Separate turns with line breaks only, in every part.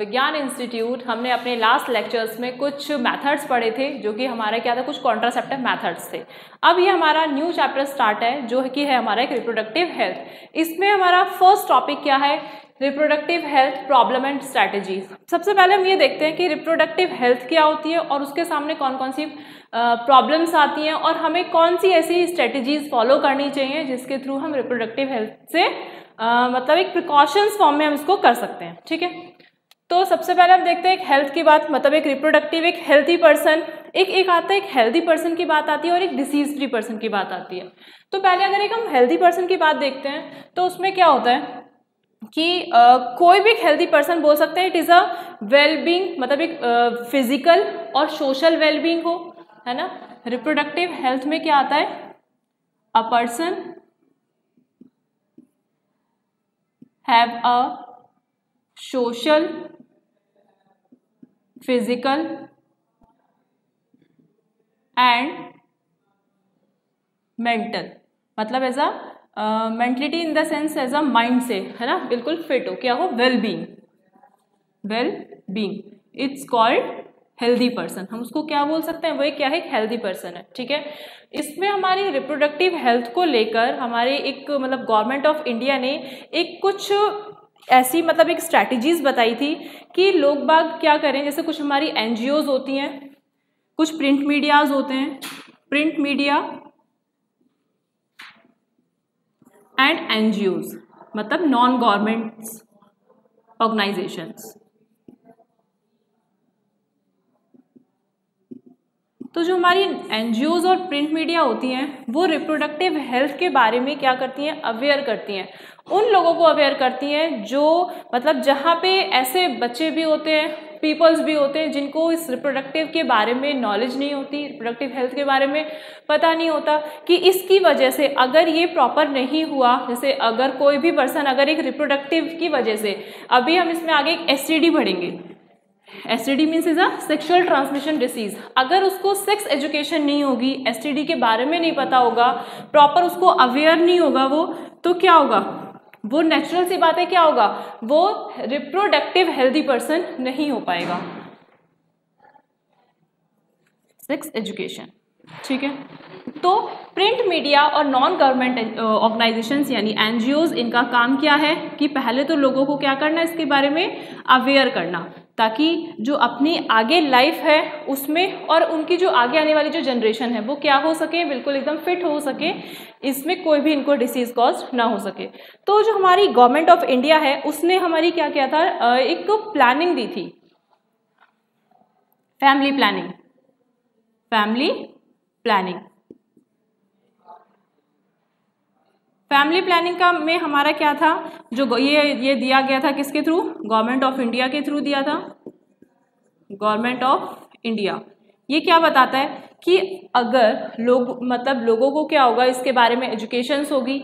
विज्ञान इंस्टीट्यूट हमने अपने लास्ट लेक्चर्स में कुछ मेथड्स पढ़े थे, जो कि हमारा क्या था, कुछ कॉन्ट्रासेप्टिव मेथड्स थे। अब ये हमारा न्यू चैप्टर स्टार्ट है, जो कि है हमारा एक रिप्रोडक्टिव हेल्थ। इसमें हमारा फर्स्ट टॉपिक क्या है, reproductive health problem and strategies. सबसे पहले हम ये देखते हैं कि रिप्रोडक्टिव हेल्थ क्या होती है और उसके सामने कौन कौन सी प्रॉब्लम्स आती हैं और हमें कौन सी ऐसी स्ट्रेटजीज फॉलो करनी चाहिए जिसके थ्रू हम रिप्रोडक्टिव हेल्थ से मतलब एक प्रिकॉशंस फॉर्म में हम इसको कर सकते हैं। ठीक है, तो सबसे पहले हम देखते हैं एक हेल्थ की बात, मतलब एक रिप्रोडक्टिव, एक हेल्थी पर्सन, एक आता है एक हेल्थी पर्सन की बात आती है और एक डिसीज फ्री पर्सन की बात आती है। तो पहले अगर एक हम हेल्थी पर्सन की बात देखते हैं तो उसमें क्या होता है कि कोई भी हेल्थी पर्सन बोल सकते हैं इट इज़ अ वेलबींग, मतलब एक फिजिकल और सोशल वेलबींग हो, है ना। रिप्रोडक्टिव हेल्थ में क्या आता है, a person have a social, physical and mental, मतलब as a mentality in the sense as a mind से, है ना, बिल्कुल फिट हो, क्या हो, well being, it's called healthy person. हम उसको क्या बोल सकते हैं, वही क्या है, एक हेल्दी पर्सन है। ठीक है, इसमें हमारी रिप्रोडक्टिव हेल्थ को लेकर हमारे एक मतलब गवर्नमेंट ऑफ इंडिया ने एक कुछ ऐसी मतलब एक स्ट्रैटेजीज बताई थी कि लोग बाग क्या करें। जैसे कुछ हमारी एनजीओज होती हैं, कुछ प्रिंट मीडियाज होते हैं, प्रिंट मीडिया एंड एनजीओज, मतलब नॉन गवर्नमेंट्स ऑर्गेनाइजेशंस। तो जो हमारी एनजीओज और प्रिंट मीडिया होती हैं वो रिप्रोडक्टिव हेल्थ के बारे में क्या करती हैं, अवेयर करती हैं, उन लोगों को अवेयर करती हैं जो मतलब जहाँ पे ऐसे बच्चे भी होते हैं, पीपल्स भी होते हैं जिनको इस रिप्रोडक्टिव के बारे में नॉलेज नहीं होती, रिप्रोडक्टिव हेल्थ के बारे में पता नहीं होता कि इसकी वजह से अगर ये प्रॉपर नहीं हुआ, जैसे अगर कोई भी पर्सन अगर एक रिप्रोडक्टिव की वजह से, अभी हम इसमें आगे एक एसटीडी पढ़ेंगे, STD means is a sexual transmission disease, अगर उसको सेक्स एजुकेशन नहीं होगी, एसटीडी के बारे में नहीं पता होगा, प्रॉपर उसको अवेयर नहीं होगा वो, तो क्या होगा, वो नेचुरल सी बात है, क्या होगा, वो रिप्रोडक्टिव हेल्दी पर्सन नहीं हो पाएगा। सेक्स एजुकेशन, ठीक है। तो प्रिंट मीडिया और नॉन गवर्नमेंट ऑर्गेनाइजेशंस यानी एनजीओज, इनका काम क्या है कि पहले तो लोगों को क्या करना है, इसके बारे में अवेयर करना, ताकि जो अपनी आगे लाइफ है उसमें और उनकी जो आगे आने वाली जो जनरेशन है वो क्या हो सके, बिल्कुल एकदम फिट हो सके, इसमें कोई भी इनको डिसीज कॉज ना हो सके। तो जो हमारी गवर्नमेंट ऑफ इंडिया है उसने हमारी क्या किया था, एक प्लानिंग दी थी, फैमिली प्लानिंग, फैमिली प्लानिंग का में हमारा क्या था, जो ये दिया गया था किसके थ्रू, गवर्नमेंट ऑफ इंडिया के थ्रू दिया था, गवर्नमेंट ऑफ इंडिया। ये क्या बताता है कि अगर लोग मतलब लोगों को क्या होगा, इसके बारे में एजुकेशन होगी,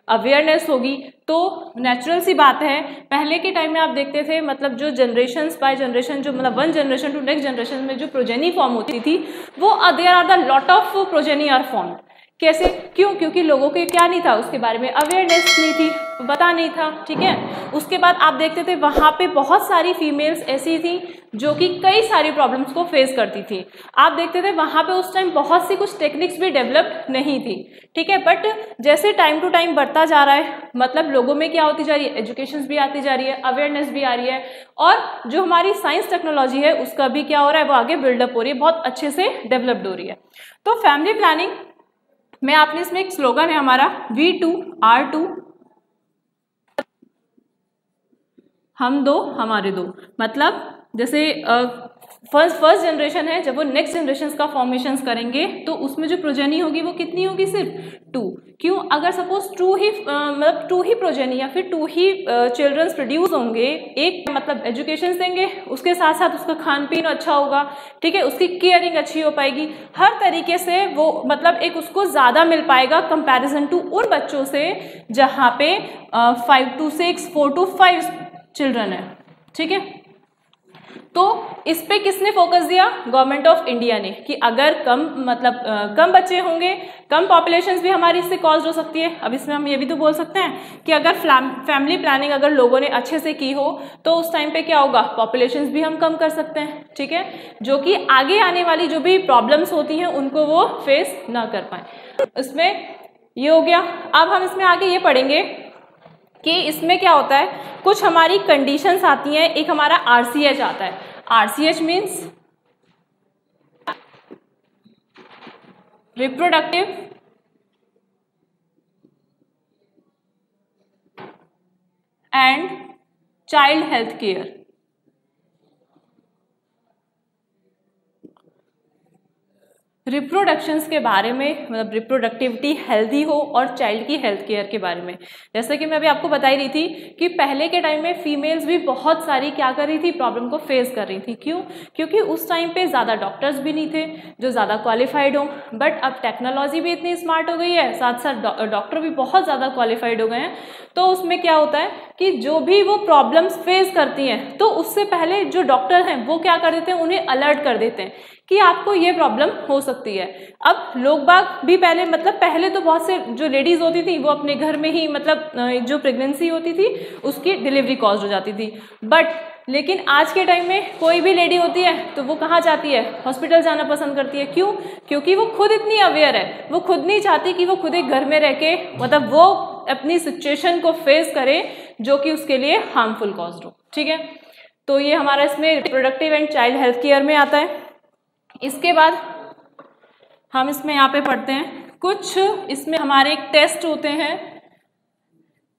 अवेयरनेस होगी, तो नेचुरल सी बात है, पहले के टाइम में आप देखते थे मतलब जो जनरेशन बाय जनरेशन, जो मतलब one generation to next generation में जो प्रोजेनी फॉर्म होती थी वो there are the lot of progeny are form. कैसे, क्यों, क्योंकि लोगों के क्या नहीं था, उसके बारे में अवेयरनेस नहीं थी, पता नहीं था। ठीक है, उसके बाद आप देखते थे वहाँ पे बहुत सारी फीमेल्स ऐसी थी जो कि कई सारी प्रॉब्लम्स को फेस करती थी। आप देखते थे वहाँ पे उस टाइम बहुत सी कुछ टेक्निक्स भी डेवलप नहीं थी। ठीक है, बट जैसे टाइम टू टाइम बढ़ता जा रहा है, मतलब लोगों में क्या होती जा रही है, एजुकेशन भी आती जा रही है, अवेयरनेस भी आ रही है, और जो हमारी साइंस टेक्नोलॉजी है उसका भी क्या हो रहा है, वो आगे बिल्डअप हो रही है, बहुत अच्छे से डेवलप्ड हो रही है। तो फैमिली प्लानिंग में आपने इसमें एक स्लोगन है हमारा, V2R2, हम दो हमारे दो, मतलब जैसे फर्स्ट जनरेशन है, जब वो नेक्स्ट जनरेशन का फॉर्मेशन करेंगे तो उसमें जो प्रोजेनी होगी वो कितनी होगी, सिर्फ 2। क्यों, अगर सपोज 2 ही प्रोजेनी या फिर 2 ही चिल्ड्रंस प्रोड्यूस होंगे, एक मतलब एजुकेशन देंगे, उसके साथ साथ उसका खान पीन अच्छा होगा, ठीक है, उसकी केयरिंग अच्छी हो पाएगी, हर तरीके से वो मतलब एक उसको ज़्यादा मिल पाएगा कंपैरिजन टू उन बच्चों से जहाँ पे 5 to 6, 4 to 5 चिल्ड्रन है। ठीक है, तो इस पे किसने फोकस दिया? गवर्नमेंट ऑफ इंडिया ने, कि अगर कम बच्चे होंगे, कम पॉपुलेशन भी हमारी इससे कॉज हो सकती है। अब इसमें हम ये भी तो बोल सकते हैं कि अगर फैमिली प्लानिंग अगर लोगों ने अच्छे से की हो तो उस टाइम पे क्या होगा, पॉपुलेशन भी हम कम कर सकते हैं, ठीक है, जो कि आगे आने वाली जो भी प्रॉब्लम्स होती हैं उनको वो फेस ना कर पाए। इसमें ये हो गया। अब हम इसमें आगे ये पढ़ेंगे कि इसमें क्या होता है, कुछ हमारी कंडीशंस आती हैं। एक हमारा RCH आता है। RCH means reproductive and child health care. Reproductions के बारे में, मतलब रिप्रोडक्टिविटी हेल्दी हो और चाइल्ड की हेल्थ केयर के बारे में। जैसे कि मैं अभी आपको बता ही रही थी कि पहले के टाइम में फीमेल्स भी बहुत सारी क्या कर रही थी, प्रॉब्लम को फेस कर रही थी। क्यों? क्योंकि उस टाइम पे ज़्यादा डॉक्टर्स भी नहीं थे जो ज़्यादा क्वालिफाइड हों। बट अब टेक्नोलॉजी भी इतनी स्मार्ट हो गई है, साथ साथ डॉक्टर भी बहुत ज़्यादा क्वालिफाइड हो गए हैं। तो उसमें क्या होता है कि जो भी वो प्रॉब्लम्स फेस करती हैं तो उससे पहले जो डॉक्टर हैं वो क्या कर देते हैं, उन्हें अलर्ट कर देते हैं कि आपको ये प्रॉब्लम हो सकती है। अब लोग बाग भी पहले, मतलब पहले तो बहुत से जो लेडीज होती थी वो अपने घर में ही, मतलब जो प्रेगनेंसी होती थी उसकी डिलीवरी कॉज हो जाती थी। बट लेकिन आज के टाइम में कोई भी लेडी होती है तो वो कहाँ जाती है, हॉस्पिटल जाना पसंद करती है। क्यों? क्योंकि वो खुद इतनी अवेयर है, वो खुद नहीं चाहती कि वो खुद एक घर में रह के, मतलब वो अपनी सिचुएशन को फेस करे जो कि उसके लिए हार्मफुल कॉज हो, ठीक है। तो ये हमारा इसमें reproductive and child health care में आता है। इसके बाद हम इसमें यहाँ पे पढ़ते हैं कुछ, इसमें हमारे एक टेस्ट होते हैं।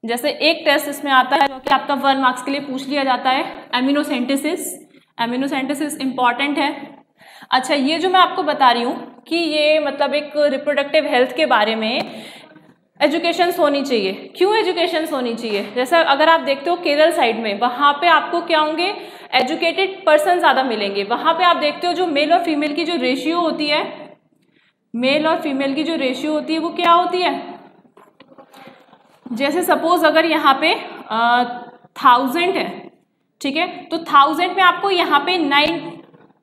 जैसे एक टेस्ट इसमें आता है जो कि आपका 1 मार्क्स के लिए पूछ लिया जाता है, एमिनोसेंटेसिस। एमिनोसेंटेसिस इंपॉर्टेंट है। अच्छा, ये जो मैं आपको बता रही हूँ कि ये मतलब एक रिप्रोडक्टिव हेल्थ के बारे में एजुकेशंस होनी चाहिए। क्यों एजुकेशंस होनी चाहिए? जैसा अगर आप देखते हो केरल साइड में, वहाँ पे आपको क्या होंगे, एजुकेटेड पर्सन ज़्यादा मिलेंगे। वहाँ पे आप देखते हो जो मेल और फीमेल की जो रेशियो होती है, मेल और फीमेल की जो रेशियो होती है वो क्या होती है, जैसे सपोज अगर यहाँ पे 1000 है, ठीक है, तो 1000 में आपको यहाँ पे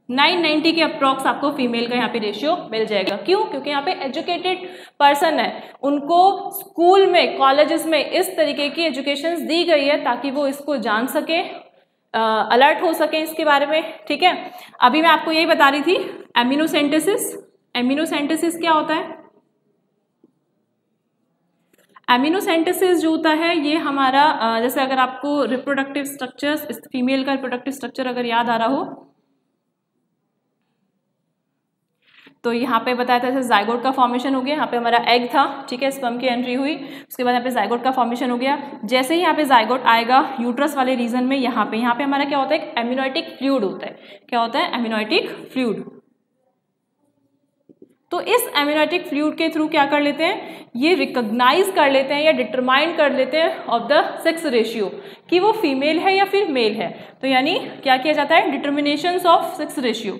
990 के अप्रॉक्स आपको फीमेल का यहाँ पे रेशियो मिल जाएगा। क्यों? क्योंकि यहाँ पे एजुकेटेड पर्सन है, उनको स्कूल में, कॉलेजेस में इस तरीके की एजुकेशन दी गई है ताकि वो इसको जान सके, अलर्ट हो सके इसके बारे में, ठीक है। अभी मैं आपको यही बता रही थी एमिनोसेंटेसिस। एमिनोसेंटेसिस क्या होता है? एमिनोसेंटेसिस जो होता है ये हमारा, जैसे अगर आपको रिप्रोडक्टिव स्ट्रक्चर्स, फीमेल का रिप्रोडक्टिव स्ट्रक्चर अगर याद आ रहा हो तो यहाँ पे बताया था जैसे जाइगोट का फॉर्मेशन हो गया, यहाँ पे हमारा एग था, ठीक है, स्पर्म की एंट्री हुई, उसके बाद यहाँ पे जाइगोट का फॉर्मेशन हो गया। जैसे ही यहाँ पे जाइगोट आएगा यूट्रस वाले रीजन में, यहाँ पे हमारा क्या होता है, एक एमिनोटिक फ्लूइड होता है। क्या होता है? एमिनोटिक फ्लूइड। तो इस एमिनोटिक फ्लूइड के थ्रू क्या कर लेते हैं, ये रिकॉग्नाइज कर लेते हैं या डिटरमाइन कर लेते हैं ऑफ द सेक्स रेशियो कि वो फीमेल है या फिर मेल है। तो यानी क्या किया जाता है, determinations of sex ratio,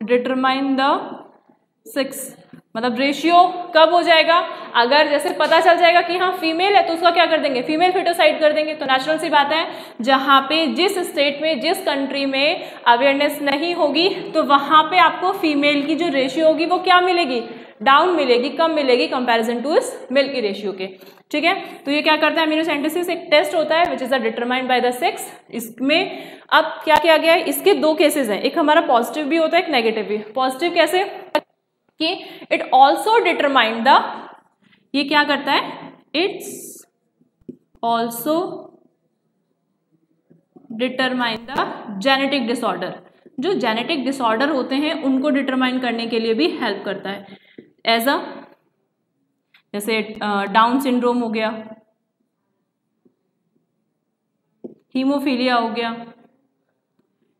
determine the sex, मतलब रेशियो कब हो जाएगा, अगर जैसे पता चल जाएगा कि हाँ फीमेल है तो उसका क्या कर देंगे, फीमेल फिटोसाइड कर देंगे। तो नेचुरल सी बात है, जहाँ पे जिस स्टेट में, जिस कंट्री में अवेयरनेस नहीं होगी तो वहाँ पे आपको फीमेल की जो रेशियो होगी वो क्या मिलेगी, डाउन मिलेगी, कम मिलेगी कंपैरिजन टू इस मेल की रेशियो के, ठीक है। तो ये क्या करता है, एमिनोसेंटेसिस एक टेस्ट होता है which is determined by the sex. इसमें अब क्या किया गया है, इसके 2 केसेस हैं, एक हमारा पॉजिटिव भी होता है, एक नेगेटिव भी। पॉजिटिव कैसे कि इट ऑल्सो डिटरमाइंड द, ये क्या करता है, it's also determine the genetic disorder. जो जेनेटिक डिसऑर्डर होते हैं उनको डिटरमाइन करने के लिए भी हेल्प करता है। एज अ, जैसे डाउन सिंड्रोम हो गया, हीमोफीलिया हो गया,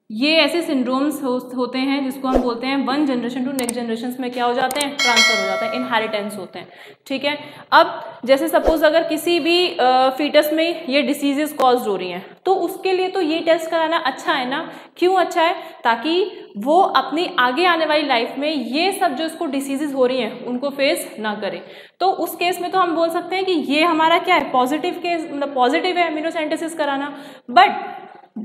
ये ऐसे सिंड्रोम्स होते हैं जिसको हम बोलते हैं one generation to next generation में क्या हो जाते हैं, ट्रांसफर हो जाता है, इनहेरिटेंस होते हैं, ठीक है। अब जैसे सपोज अगर किसी भी फीटस में ये डिसीजेस कॉज्ड हो रही हैं तो उसके लिए तो ये टेस्ट कराना अच्छा है ना। क्यों अच्छा है? ताकि वो अपनी आगे आने वाली लाइफ में ये सब जो इसको डिसीजेस हो रही हैं उनको फेस ना करे। तो उस केस में तो हम बोल सकते हैं कि ये हमारा क्या है, पॉजिटिव केस, मतलब पॉजिटिव है इम्यूनोसेंटेसिस कराना। बट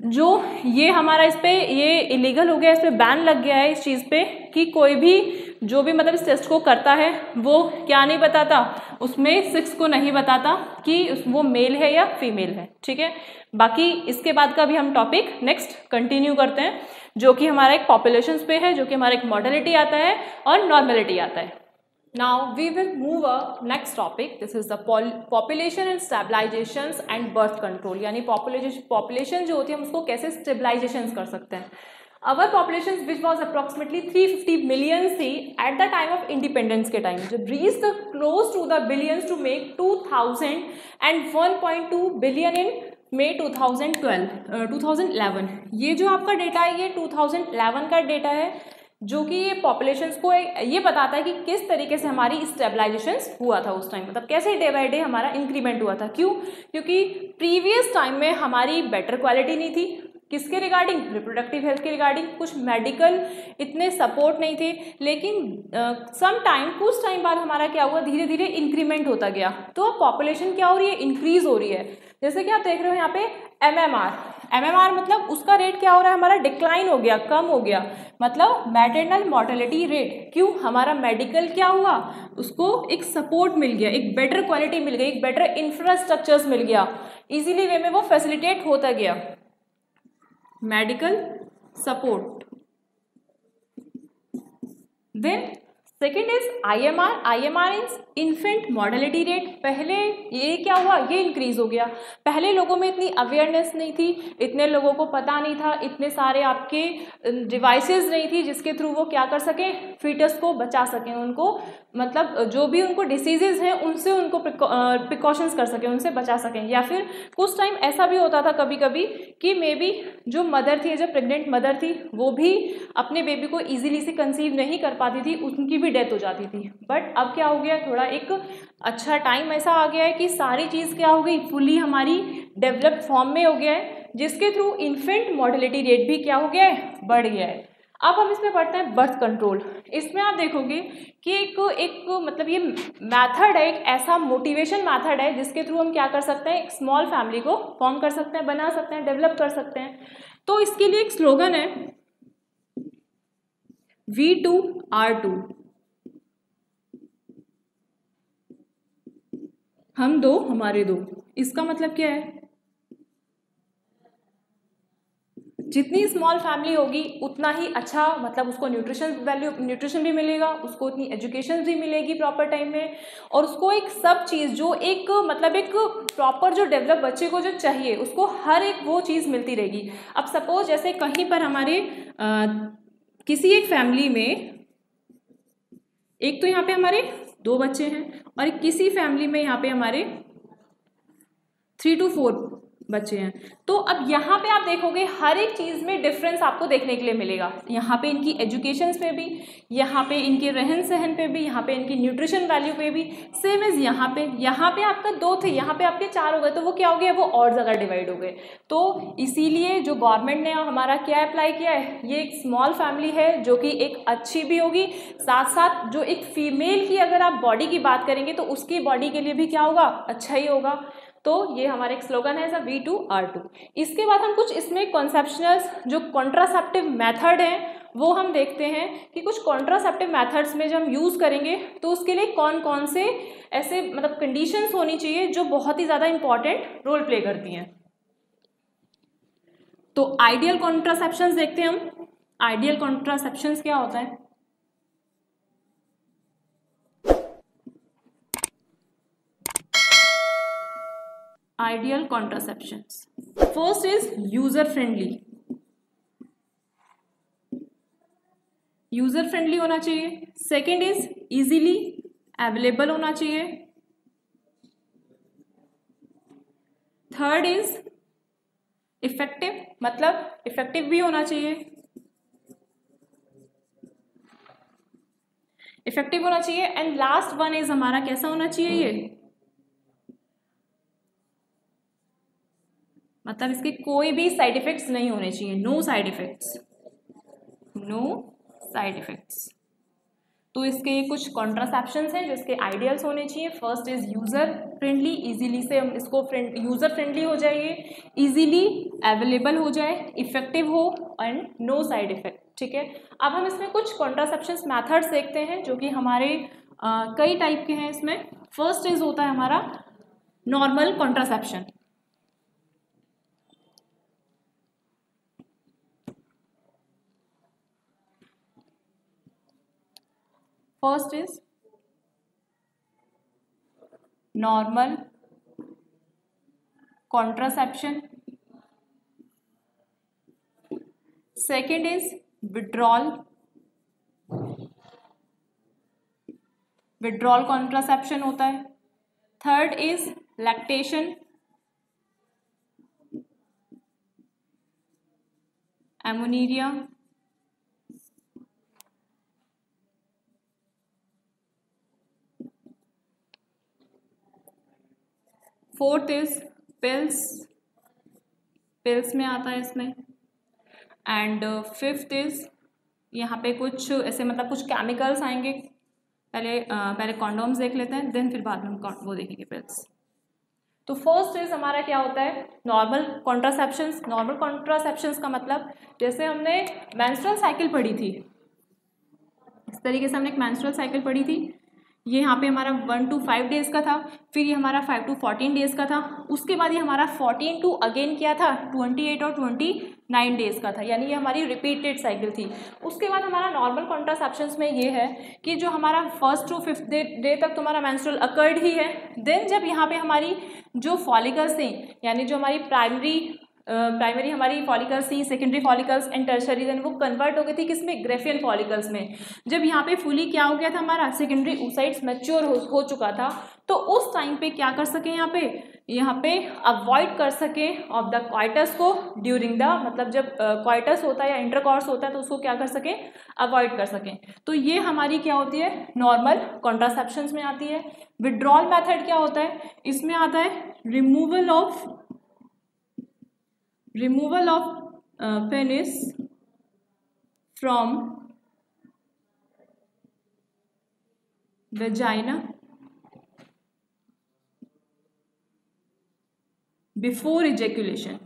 जो ये हमारा इस पे ये इलीगल हो गया, इस पे बैन लग गया है इस चीज़ पे कि कोई भी जो भी मतलब इस टेस्ट को करता है वो क्या नहीं बताता, उसमें 6 को नहीं बताता कि वो मेल है या फीमेल है, ठीक है। बाकी इसके बाद का भी हम टॉपिक नेक्स्ट कंटिन्यू करते हैं, जो कि हमारा एक पॉपुलेशंस पे है, जो कि हमारा एक मॉर्टेलिटी आता है और नॉर्मेलिटी आता है। Now we will move a next topic. This is the population and stabilizations and birth control. यानी population जो होती है हम उसको कैसे stabilizations कर सकते हैं। Our population which was approximately 350 million थी at the time of independence के टाइम, जब reached close to the billions to make 2000 and 1.2 billion in May 2011। ये जो आपका डेटा है ये 2011 का डेटा है, जो कि ये पॉपुलेशंस को ये बताता है कि किस तरीके से हमारी स्टेबलाइजेशन हुआ था उस टाइम, मतलब कैसे डे बाय डे हमारा इंक्रीमेंट हुआ था। क्यों? क्योंकि प्रीवियस टाइम में हमारी बेटर क्वालिटी नहीं थी, किसके रिगार्डिंग, रिप्रोडक्टिव हेल्थ के रिगार्डिंग, कुछ मेडिकल इतने सपोर्ट नहीं थे, लेकिन सम टाइम कुछ टाइम बाद हमारा क्या हुआ, धीरे धीरे इंक्रीमेंट होता गया। तो अब पॉपुलेशन क्या हो रही है, इंक्रीज हो रही है। जैसे कि आप देख रहे हो यहाँ पे एमएमआर मतलब उसका रेट क्या हो रहा है, हमारा डिक्लाइन हो गया, कम हो गया, मतलब मैटरनल मॉर्टेलिटी रेट। क्यों? हमारा मेडिकल क्या हुआ, उसको एक सपोर्ट मिल गया, एक बेटर क्वालिटी मिल गई, एक बेटर इंफ्रास्ट्रक्चर्स मिल गया, इजीली वे में वो फैसिलिटेट होता गया, medical support. Then second is IMR is infant mortality rate. पहले ये क्या हुआ, ये इंक्रीज हो गया। पहले लोगों में इतनी अवेयरनेस नहीं थी, इतने लोगों को पता नहीं था, इतने सारे आपके डिवाइसेस नहीं थी जिसके थ्रू वो क्या कर सकें, फीटस को बचा सकें, उनको मतलब जो भी उनको डिसीजेज हैं उनसे उनको प्रिकॉशंस कर सकें, उनसे बचा सकें। या फिर कुछ टाइम ऐसा भी होता था कभी कभी कि मे बी जो मदर थी, जो प्रेग्नेंट मदर थी, वो भी अपने बेबी को ईजिली से कंसीव नहीं कर पाती थी, उनकी भी डेथ हो जाती थी। बट अब क्या हो गया, थोड़ा एक अच्छा टाइम ऐसा आ गया है कि सारी चीज़ क्या हो गई, फुली हमारी डेवलप्ड फॉर्म में हो गया है, जिसके थ्रू इन्फेंट मॉर्टेलिटी रेट भी क्या हो गया है, बढ़ गया है। अब हम इसमें पढ़ते हैं बर्थ कंट्रोल। इसमें आप देखोगे कि एक मतलब ये मेथड है, एक ऐसा मोटिवेशन मेथड है जिसके थ्रू हम क्या कर सकते हैं, एक स्मॉल फैमिली को फॉर्म कर सकते हैं, बना सकते हैं, डेवलप कर सकते हैं। तो इसके लिए एक स्लोगन है V2R2, हम दो हमारे दो। इसका मतलब क्या है, जितनी स्मॉल फैमिली होगी उतना ही अच्छा, मतलब उसको न्यूट्रिशन भी मिलेगा, उसको उतनी एजुकेशन भी मिलेगी प्रॉपर टाइम में, और उसको एक सब चीज़ जो एक मतलब एक प्रॉपर जो डेवलप बच्चे को जो चाहिए उसको हर एक वो चीज़ मिलती रहेगी। अब सपोज जैसे कहीं पर हमारे किसी एक फैमिली में एक तो यहाँ पे हमारे 2 बच्चे हैं और किसी फैमिली में यहाँ पे हमारे 3 to 4 बच्चे हैं, तो अब यहाँ पे आप देखोगे हर एक चीज़ में डिफरेंस आपको देखने के लिए मिलेगा। यहाँ पे इनकी एजुकेशंस पे भी, यहाँ पे इनके रहन सहन पे भी, यहाँ पे इनकी न्यूट्रिशन वैल्यू पे भी, सेम एज यहाँ पे आपका 2 थे, यहाँ पे आपके 4 हो गए, तो वो क्या हो गया, वो और ज़्यादा डिवाइड हो गए। तो इसीलिए जो गवर्नमेंट ने हमारा क्या अप्लाई किया है, ये एक स्मॉल फैमिली है जो कि एक अच्छी भी होगी, साथ साथ जो एक फीमेल की अगर आप बॉडी की बात करेंगे तो उसकी बॉडी के लिए भी क्या होगा, अच्छा ही होगा। तो ये हमारा एक स्लोगन है V2R2। इसके बाद हम कुछ इसमें कॉन्सेप्शनल जो कॉन्ट्रासेप्टिव मेथड हैं वो हम देखते हैं कि कुछ कॉन्ट्रासेप्टिव मेथड्स में जब हम यूज़ करेंगे तो उसके लिए कौन कौन से ऐसे मतलब कंडीशंस होनी चाहिए जो बहुत ही ज़्यादा इंपॉर्टेंट रोल प्ले करती हैं। तो आइडियल कॉन्ट्रासेप्शंस देखते हैं हम। आइडियल कॉन्ट्रासेप्शंस क्या होता है, ideal contraceptions. First is user friendly होना चाहिए। सेकेंड इज इजीली अवेलेबल होना चाहिए। थर्ड इज इफेक्टिव, मतलब इफेक्टिव भी होना चाहिए, इफेक्टिव होना चाहिए। एंड लास्ट वन इज हमारा कैसा होना चाहिए ये, मतलब इसके कोई भी साइड इफेक्ट्स नहीं होने चाहिए, no side effects, no side effects. तो इसके कुछ कॉन्ट्रासेप्शंस हैं जिसके आइडियल्स होने चाहिए। First is user friendly, easily से हम इसको यूजर फ्रेंडली हो जाइए, इजीली अवेलेबल हो जाए, इफेक्टिव हो एंड नो साइड इफेक्ट। ठीक है, अब हम इसमें कुछ कॉन्ट्रासेप्शंस मैथड्स देखते हैं जो कि हमारे कई टाइप के हैं इसमें। फर्स्ट इज होता है हमारा normal contraception. First is normal contraception, second is withdrawal, withdrawal contraception होता है। Third is lactation, amenorrhoea, fourth is pills, pills में आता है इसमें। एंड फिफ्थ इज यहाँ पे कुछ ऐसे मतलब कुछ केमिकल्स आएंगे, पहले कॉन्डोम्स देख लेते हैं, देन फिर बाद में हम वो देखेंगे पिल्स। तो फर्स्ट इज हमारा क्या होता है नॉर्मल कॉन्ट्रासेप्शंस। नॉर्मल कॉन्ट्रासेप्शंस का मतलब जैसे हमने मेंस्ट्रुअल साइकिल पढ़ी थी, इस तरीके से हमने एक मेंस्ट्रुअल साइकिल पढ़ी थी। ये यहाँ पे हमारा 1 to 5 डेज का था, फिर ये हमारा 5 to 14 डेज का था, उसके बाद ये हमारा 14 to अगेन क्या था 28 और 29 डेज का था, यानी ये हमारी रिपीटेड साइकिल थी। उसके बाद हमारा नॉर्मल कॉन्ट्रासेप्शंस में ये है कि जो हमारा 1st to 5th डे तक तुम्हारा मेंस्ट्रुअल अकर्ड ही है। देन जब यहाँ पे हमारी जो फॉलिकल्स थी, यानी जो हमारी प्राइमरी हमारी फॉलिकल्स थी, secondary follicles and tertiary, then वो कन्वर्ट हो गई थी किसमें, ग्रेफियन फॉलिकल्स में। जब यहाँ पे फुली क्या हो गया था हमारा सेकेंडरी oocytes मैच्योर हो चुका था, तो उस टाइम पे क्या कर सके यहाँ पे अवॉइड कर सके ऑफ द क्वाइटस को ड्यूरिंग द, मतलब जब क्वाइटस होता है या इंटरकॉर्स होता है तो उसको क्या कर सके, अवॉइड कर सकें। तो ये हमारी क्या होती है नॉर्मल कॉन्ट्रासेप्शंस में आती है। विड्रॉल मेथड क्या होता है, इसमें आता है removal of penis from vagina before ejaculation।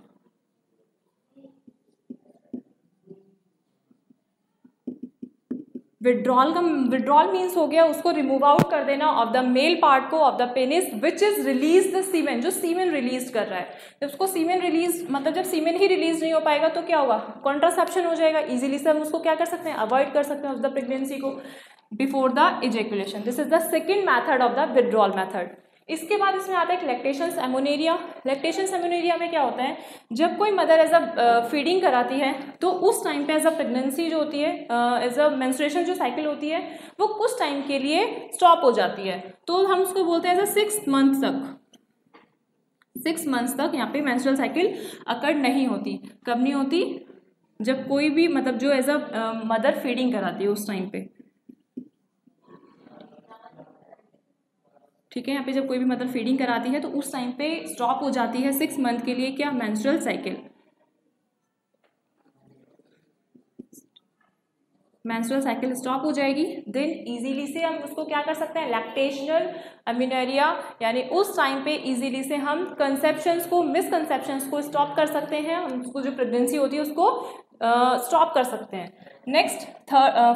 Withdrawal means हो गया उसको रिमूव आउट कर देना ऑफ द मेल पार्ट को, of the penis which is release the semen, जो सीमेन रिलीज कर रहा है। जब उसको सीमेन रिलीज, मतलब जब सीमेन ही रिलीज नहीं हो पाएगा तो क्या होगा, कॉन्ट्रासेप्शन हो जाएगा। इजीली से हम उसको क्या कर सकते हैं, अवॉइड कर सकते हैं ऑफ द प्रेगनेंसी को before the ejaculation. This is the second method of the withdrawal method. इसके बाद इसमें आता है लैक्टेशंस एमोनेरिया। लैक्टेशंस एमोनेरिया में क्या होता है, जब कोई मदर एज अ फीडिंग कराती है तो उस टाइम पे एज अ प्रेगनेंसी जो होती है, एज अ मेंस्ट्रुएशन जो साइकिल होती है वो कुछ टाइम के लिए स्टॉप हो जाती है, तो हम उसको बोलते हैं एज अ 6 मंथ तक। 6 मंथ्स तक यहाँ पे मेंस्ट्रुअल साइकिल अकर नहीं होती। कब नहीं होती, जब कोई भी मतलब जो एज अ मदर फीडिंग कराती है उस टाइम पे। ठीक है, यहाँ पे जब कोई भी मदर फीडिंग कराती है तो उस टाइम पे स्टॉप हो जाती है 6 मंथ के लिए क्या, menstrual cycle. Menstrual cycle stop हो जाएगी, देन इजीली से हम उसको क्या कर सकते हैं, लैक्टेशनल एमेनोरिया, यानी उस टाइम पे इजीली से हम कंसेप्शंस को, मिसकंसेप्शंस को स्टॉप कर सकते हैं, हम उसको जो प्रेगनेंसी होती है उसको स्टॉप कर सकते हैं। नेक्स्ट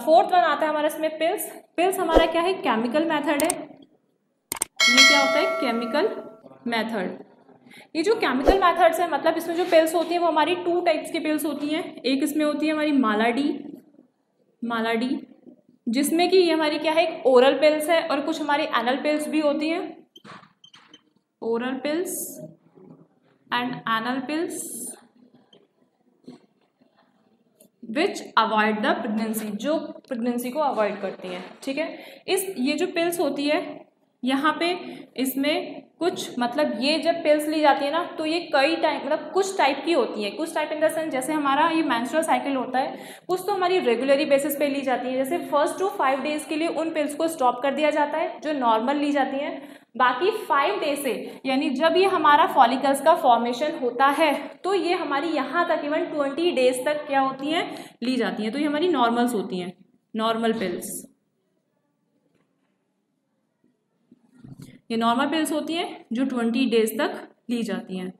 फोर्थ वन आता है हमारा इसमें पिल्स। पिल्स हमारा क्या है, केमिकल मैथड है। ये क्या होता है, केमिकल मेथड। ये जो केमिकल मेथड्स है, मतलब इसमें जो पिल्स होती हैं वो हमारी 2 टाइप्स की पिल्स होती हैं। एक इसमें होती है हमारी मालाडी, जिसमें कि ये हमारी क्या है, एक ओरल पिल्स है, और कुछ हमारी एनल पिल्स भी होती हैं, oral pills and anal pills which avoid the pregnancy, जो प्रेगनेंसी को अवॉइड करती हैं। ठीक है, ये जो पिल्स होती है यहाँ पे इसमें कुछ मतलब ये जब पिल्स ली जाती है ना तो ये कई टाइप मतलब कुछ टाइप की होती है, कुछ टाइप इन द सेंस जैसे हमारा ये मेंस्ट्रुअल साइकिल होता है कुछ तो हमारी रेगुलरी बेसिस पे ली जाती है, जैसे फर्स्ट टू 5 डेज के लिए उन पिल्स को स्टॉप कर दिया जाता है जो नॉर्मल ली जाती हैं, बाकी 5 डे से यानी जब ये हमारा फॉलिकल्स का फॉर्मेशन होता है तो ये हमारी यहाँ तक इवन 20 डेज तक क्या होती हैं ली जाती हैं, तो ये हमारी नॉर्मल्स होती हैं, नॉर्मल पिल्स, ये नॉर्मल पिल्स होती हैं जो 20 डेज तक ली जाती हैं।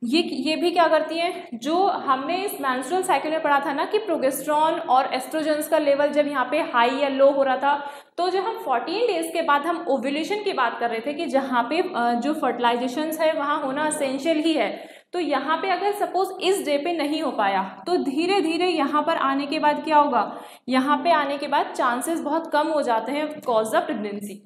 ये भी क्या करती हैं, जो हमने इस मेंस्ट्रुअल साइकिल में पढ़ा था ना कि प्रोजेस्टेरॉन और एस्ट्रोजेंस का लेवल जब यहाँ पे हाई या लो हो रहा था, तो जब हम 14 डेज के बाद हम ओव्यूलेशन की बात कर रहे थे कि जहाँ पे जो फर्टिलाइजेशन है वहाँ होना असेंशियल ही है, तो यहाँ पे अगर सपोज इस डे पे नहीं हो पाया तो धीरे धीरे यहाँ पर आने के बाद क्या होगा, यहाँ पे आने के बाद चांसेस बहुत कम हो जाते हैं कॉज द प्रेगनेंसी,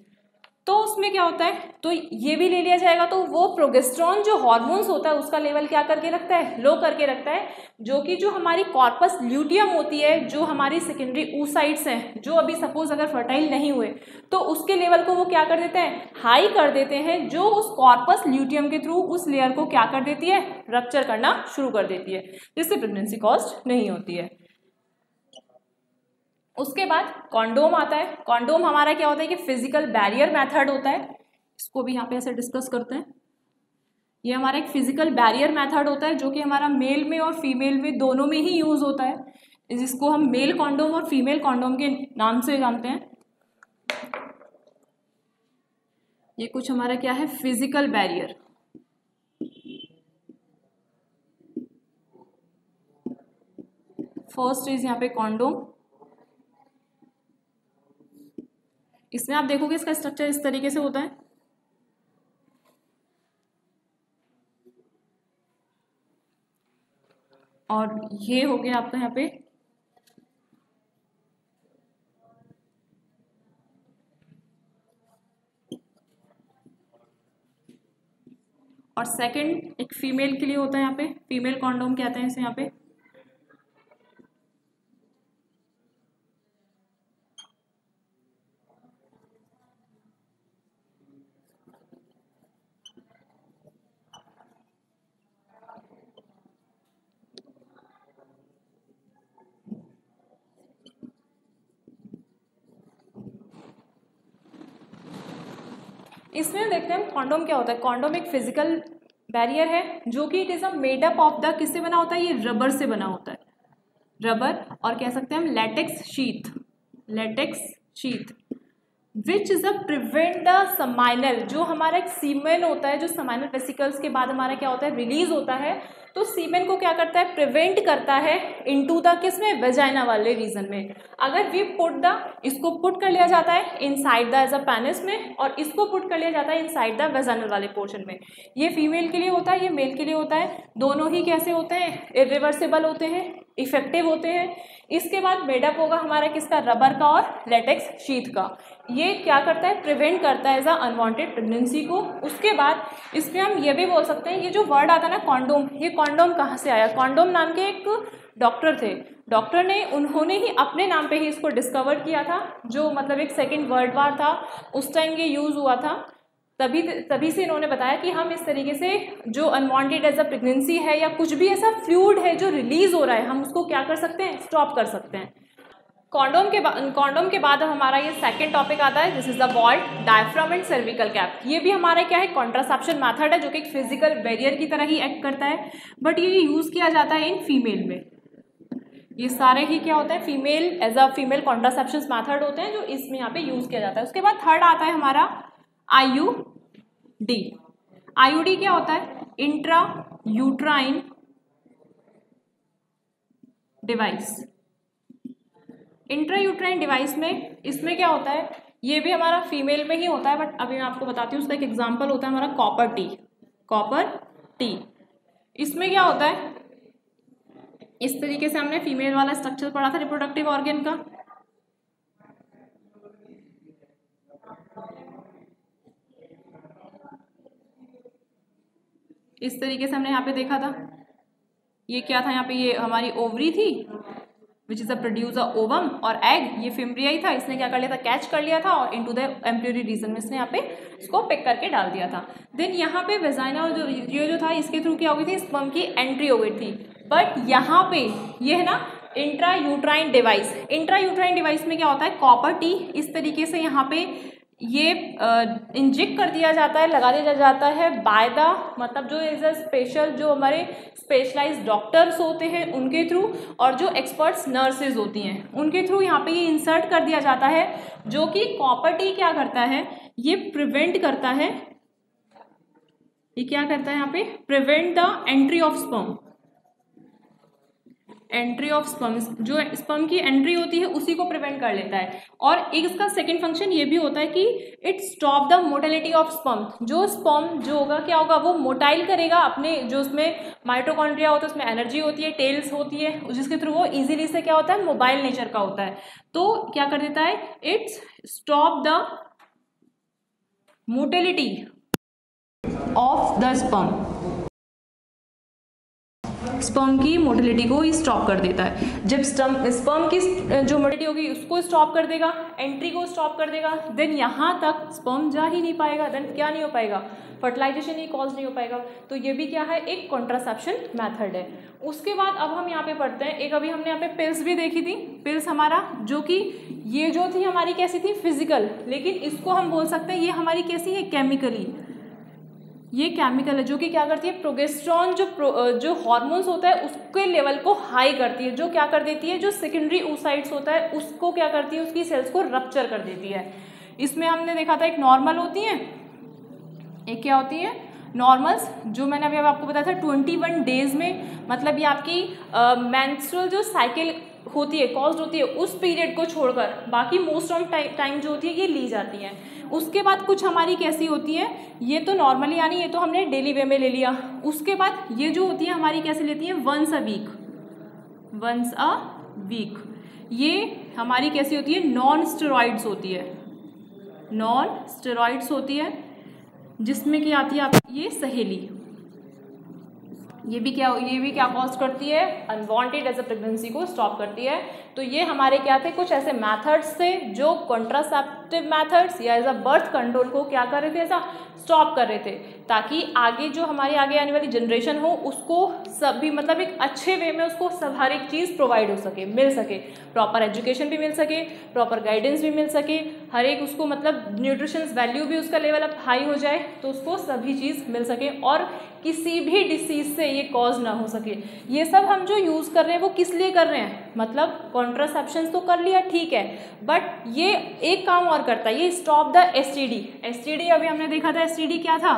तो उसमें क्या होता है, तो ये भी ले लिया जाएगा, तो वो प्रोजेस्टेरॉन जो हार्मोन्स होता है उसका लेवल क्या करके रखता है, लो करके रखता है, जो कि जो हमारी कॉर्पस ल्यूटियम होती है, जो हमारी सेकेंडरी oocytes हैं जो अभी सपोज अगर फर्टाइल नहीं हुए तो उसके लेवल को वो क्या कर देते हैं, हाई कर देते हैं, जो उस कॉर्पस ल्यूटियम के थ्रू उस लेयर को क्या कर देती है, रप्चर करना शुरू कर देती है, जिससे प्रेगनेंसी कॉज नहीं होती है। उसके बाद कॉन्डोम आता है। कॉन्डोम हमारा क्या होता है कि फिजिकल बैरियर मेथड होता है, इसको भी यहाँ पे ऐसे डिस्कस करते हैं। ये हमारा एक फिजिकल बैरियर मेथड होता है जो कि हमारा मेल में और फीमेल में दोनों में ही यूज होता है, जिसको हम मेल कॉन्डोम और फीमेल कॉन्डोम के नाम से जानते हैं। ये कुछ हमारा क्या है, फिजिकल बैरियर। फर्स्ट इज यहाँ पे कॉन्डोम, इसमें आप देखोगे इसका स्ट्रक्चर इस तरीके से होता है, और ये हो गया आपका यहाँ पे और सेकंड एक फीमेल के लिए होता है, यहाँ पे फीमेल कॉन्डोम कहते हैं इसे यहाँ पे। इसमें देखते हैं कॉन्डोम क्या होता है। कॉन्डोम एक फिजिकल बैरियर है जो कि it is a made up of the, किससे बना होता है, ये रबर से बना होता है, रबर, और कह सकते हैं हम latex sheath, latex sheath, which is a prevent the seminal, जो हमारा एक सीमेन होता है, जो समाइनल वेसिकल्स के बाद हमारा क्या होता है रिलीज होता है, तो सीमेन को क्या करता है, प्रिवेंट करता है इनटू द किसमें, वेजाइना वाले रीजन में। अगर वी पुट द, इसको पुट कर लिया जाता है inside the as a penis में, और इसको पुट कर लिया जाता है इनसाइड द वेजाइनल वाले पोर्शन में। ये फीमेल के लिए होता है, ये मेल के लिए होता है, दोनों ही कैसे होते हैं, इरिवर्सिबल होते हैं, इफेक्टिव होते हैं। इसके बाद मेडअप होगा हमारा किसका, रबर का और लेटेक्स शीथ का। ये क्या करता है, प्रिवेंट करता है एज अ अनवांटेड प्रेगनेंसी को। उसके बाद इसमें हम ये भी बोल सकते हैं, ये जो वर्ड आता है ना कॉन्डोम, ये कॉन्डोम कहाँ से आया, कॉन्डोम नाम के एक डॉक्टर थे, डॉक्टर ने, उन्होंने ही अपने नाम पे ही इसको डिस्कवर किया था, जो मतलब एक सेकेंड वर्ल्ड वार था उस टाइम ये यूज हुआ था, तभी से इन्होंने बताया कि हम इस तरीके से जो अनवांटेड एज अ प्रेगनेंसी है या कुछ भी ऐसा फ्लूइड है जो रिलीज हो रहा है, हम उसको क्या कर सकते हैं, स्टॉप कर सकते हैं। कॉन्डोम के बाद हमारा ये सेकंड टॉपिक आता है, this is the vault, diaphragm and cervical cap. ये भी हमारा क्या है, कॉन्ट्रासेप्शन मेथड है जो कि एक फिजिकल बैरियर की तरह ही एक्ट करता है, बट ये यूज किया जाता है इन फीमेल में। ये सारे ही क्या होता है, female as a female contraception method होते हैं जो इसमें यहाँ पे यूज किया जाता है। उसके बाद थर्ड आता है हमारा आईयूडी। आईयूडी क्या होता है, intra uterine device. Intra uterine device में इसमें क्या होता है, ये भी हमारा फीमेल में ही होता है, बट अभी मैं आपको बताती हूँ। उसका एक एग्जांपल होता है हमारा कॉपर टी, कॉपर टी। इसमें क्या होता है, इस तरीके से हमने फीमेल वाला स्ट्रक्चर पढ़ा था रिप्रोडक्टिव ऑर्गन का, इस तरीके से हमने यहाँ पे देखा था। ये क्या था, यहाँ पे ये हमारी ओवरी थी, which is a producer ovum और एग, ये फिम्ब्रिया ही था, इसने क्या कर लिया था, कैच कर लिया था और इनटू द एम्ब्रियोनरी रीजन में इसने यहाँ पे इसको पिक करके डाल दिया था। देन यहाँ पे वेजाइना और ये जो था इसके थ्रू क्या हो गई थी, स्पर्म की एंट्री हो गई थी। बट यहाँ पे ये है ना intra uterine device, intra uterine device में क्या होता है, कॉपर टी इस तरीके से यहाँ पे ये इंजेक्ट कर दिया जाता है, लगा दिया जाता है बाय द, मतलब जो इज अ स्पेशल, जो हमारे स्पेशलाइज्ड डॉक्टर्स होते हैं उनके थ्रू, और जो एक्सपर्ट्स नर्सेज होती हैं उनके थ्रू यहाँ पे ये इंसर्ट कर दिया जाता है, जो कि कॉपर टी क्या करता है, ये प्रिवेंट करता है, ये क्या करता है यहाँ पे, prevent the entry of sperm, entry of sperm, जो स्पर्म की एंट्री होती है उसी को प्रिवेंट कर लेता है। और एक इसका सेकंड फंक्शन ये भी होता है कि it stop the mortality of sperm, जो स्पर्म जो होगा क्या होगा, वो मोटाइल करेगा अपने, जो उसमें माइटोकॉन्ड्रिया होता है उसमें एनर्जी होती है, टेल्स होती है, जिसके थ्रू वो इजीली से क्या होता है, मोबाइल नेचर का होता है, तो क्या कर देता है, it's stop the mortality of the sperm, sperm की मोटिलिटी को ही स्टॉप कर देता है। जब स्पर्म की जो मोटिलिटी होगी उसको स्टॉप कर देगा, एंट्री को स्टॉप कर देगा, देन यहाँ तक स्पर्म जा ही नहीं पाएगा, देन क्या नहीं हो पाएगा, फर्टिलाइजेशन ही कॉज नहीं हो पाएगा। तो ये भी क्या है, एक कॉन्ट्रासेप्शन मेथड है। उसके बाद अब हम यहाँ पे पढ़ते हैं, एक अभी हमने यहाँ पे पिल्स भी देखी थी, पिल्स हमारा जो कि ये जो थी हमारी कैसी थी, फिजिकल, लेकिन इसको हम बोल सकते हैं ये हमारी कैसी है, केमिकली, ये केमिकल है, जो कि क्या करती है, प्रोजेस्टेरॉन जो हार्मोन्स होता है उसके लेवल को हाई करती है, जो क्या कर देती है, जो सेकेंडरी oocytes होता है उसको क्या करती है, उसकी सेल्स को रप्चर कर देती है। इसमें हमने देखा था एक नॉर्मल होती है, एक क्या होती है, नॉर्मल्स, जो मैंने अभी आपको बताया था 21 डेज में, मतलब ये आपकी मेंस्ट्रुअल जो साइकिल होती है, कॉज्ड होती है, उस पीरियड को छोड़कर बाकी मोस्ट ऑफ टाइम जो होती है ये ली जाती हैं। उसके बाद कुछ हमारी कैसी होती है, ये तो नॉर्मली यानी ये तो हमने डेली वे में ले लिया। उसके बाद ये जो होती है हमारी कैसे लेती है, वंस अ वीक, ये हमारी कैसी होती है, नॉन स्टेरॉइड्स होती है, नॉन स्टेरॉइड्स होती है, जिसमें क्या आती है आपकी ये सहेली, ये भी क्या कॉज करती है, अनवांटेड एज अ प्रेगनेंसी को स्टॉप करती है। तो ये हमारे क्या थे, कुछ ऐसे मेथड्स थे जो कॉन्ट्रासेप्टिव मेथड्स या एज अ बर्थ कंट्रोल को क्या कर रहे थे, ऐसा स्टॉप कर रहे थे, ताकि आगे जो हमारी आगे आने वाली जनरेशन हो उसको सभी, मतलब एक अच्छे वे में उसको सब हर एक चीज़ प्रोवाइड हो सके, मिल सके, प्रॉपर एजुकेशन भी मिल सके, प्रॉपर गाइडेंस भी मिल सके, हर एक उसको मतलब न्यूट्रिशंस वैल्यू भी उसका लेवल अप हाई हो जाए, तो उसको सभी चीज़ मिल सके और किसी भी डिसीज से ये कॉज ना हो सके। ये सब हम जो यूज़ कर रहे हैं वो किस लिए कर रहे हैं, मतलब कॉन्ट्रासेप्शन तो कर लिया ठीक है, बट ये एक काम और करता है, ये स्टॉप द एसटीडी अभी हमने देखा था, एसटीडी क्या था,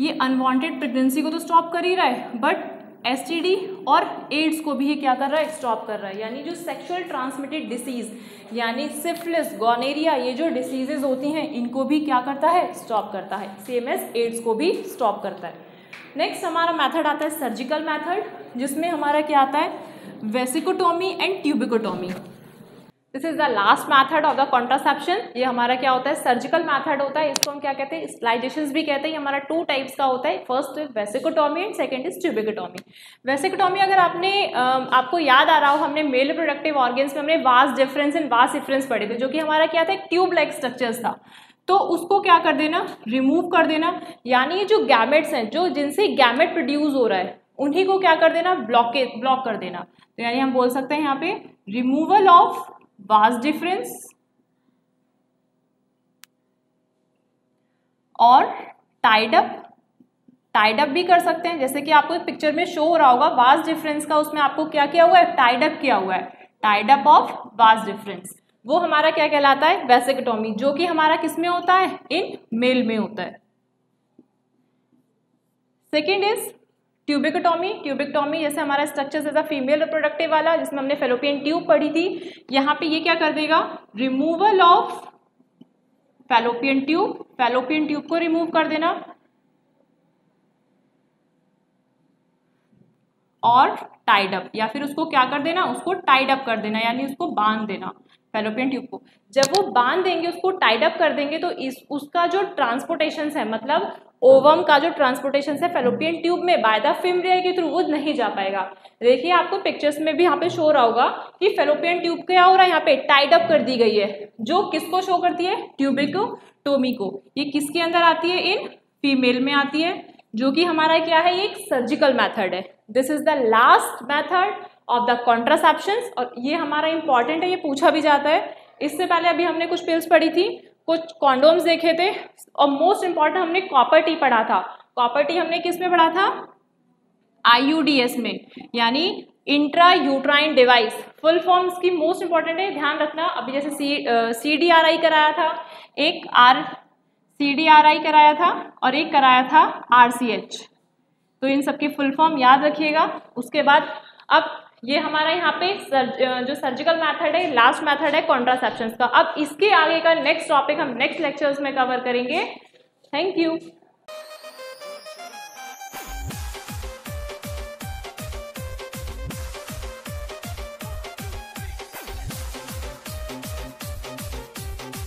ये अनवांटेड प्रेगनेंसी को तो स्टॉप कर ही रहा है, बट एसटीडी और एड्स को भी ये क्या कर रहा है, स्टॉप कर रहा है। यानी जो सेक्सुअल ट्रांसमिटेड डिसीज यानी सिफिलिस, गोनेरिया, ये जो डिसीजेज होती हैं इनको भी क्या करता है, स्टॉप करता है, सेम एज एड्स को भी स्टॉप करता है। नेक्स्ट हमारा मेथड आता है सर्जिकल मेथड, जिसमें हमारा क्या आता है, vasectomy and tubectomy. This is the last method of the contraception. ये हमारा क्या होता है, सर्जिकल मेथड होता है, इसको हम क्या कहते हैं, स्टरलाइजेशन भी कहते हैं। ये हमारा 2 टाइप्स का होता है, first is vasectomy and second is tubectomy. Vasectomy अगर आपको याद आ रहा हो, हमने मेल रिप्रोडक्टिव ऑर्गन्स में हमने वास डिफरेंस एंड वास इफरेंस पढ़े थे, जो कि हमारा क्या था, एक ट्यूब लाइक स्ट्रक्चर्स था। तो उसको क्या कर देना, रिमूव कर देना, यानी ये जो गैमेट्स हैं, जो जिनसे गैमेट प्रोड्यूस हो रहा है, उन्हीं को क्या कर देना, ब्लॉक कर देना। तो यानी हम बोल सकते हैं यहाँ पे रिमूवल ऑफ वास डिफरेंस और टाइड अप भी कर सकते हैं, जैसे कि आपको पिक्चर में शो हो रहा होगा, वास डिफरेंस का उसमें आपको क्या किया हुआ है, टाइड अप किया हुआ है, tied up of vas deferens, वो हमारा क्या कहलाता है, वेसिकोटोमी, जो कि हमारा किस में होता है, इन मेल में होता है। सेकेंड इज ट्यूबिकोटोमी, जैसे हमारा स्ट्रक्चर जैसा फीमेल रिप्रोडक्टिव वाला, जिसमें हमने फेलोपियन ट्यूब पढ़ी थी, यहाँ पे ये क्या कर देगा, रिमूवल ऑफ फेलोपियन ट्यूब को रिमूव कर देना और टाइड अप, या फिर उसको क्या कर देना, उसको टाइड अप कर देना, यानी उसको बांध देना। फैलोपियन ट्यूब को जब वो बांध देंगे, उसको टाइड अप कर देंगे, तो उसका जो ट्रांसपोर्टेशन है, मतलब ओवम का जो ट्रांसपोर्टेशन है फैलोपियन ट्यूब में बाय द फिम्ब्रिया के थ्रू, वो नहीं जा पाएगा। देखिए आपको पिक्चर्स में भी यहाँ पे शो रहा होगा कि फैलोपियन ट्यूब क्या हो रहा है, यहाँ पे टाइड अप कर दी गई है, जो किसको शो करती है, ट्यूबिकोटोमी को। ये किसके अंदर आती है, इन फीमेल में आती है, जो कि हमारा क्या है, ये एक सर्जिकल मेथड है। This is the last method of the contraceptions, और ये हमारा इंपॉर्टेंट है, ये पूछा भी जाता है। इससे पहले अभी हमने कुछ पिल्स पढ़ी थी, कुछ कॉन्डोम्स देखे थे, और मोस्ट इंपॉर्टेंट हमने कॉपर टी पढ़ा था। कॉपर टी हमने किस में पढ़ा था, IUDs में, यानी intra uterine device. Full forms की मोस्ट इंपॉर्टेंट है, ध्यान रखना। अभी जैसे CDRI कराया था, एक CDRI कराया था, और एक कराया था RCH, तो इन सबके फुल फॉर्म याद रखिएगा। उसके बाद अब ये हमारा यहाँ पे जो सर्जिकल मेथड है, लास्ट मेथड है कॉन्ट्रासेप्शंस का। अब इसके आगे का नेक्स्ट टॉपिक हम नेक्स्ट लेक्चर्स में कवर करेंगे। Thank you.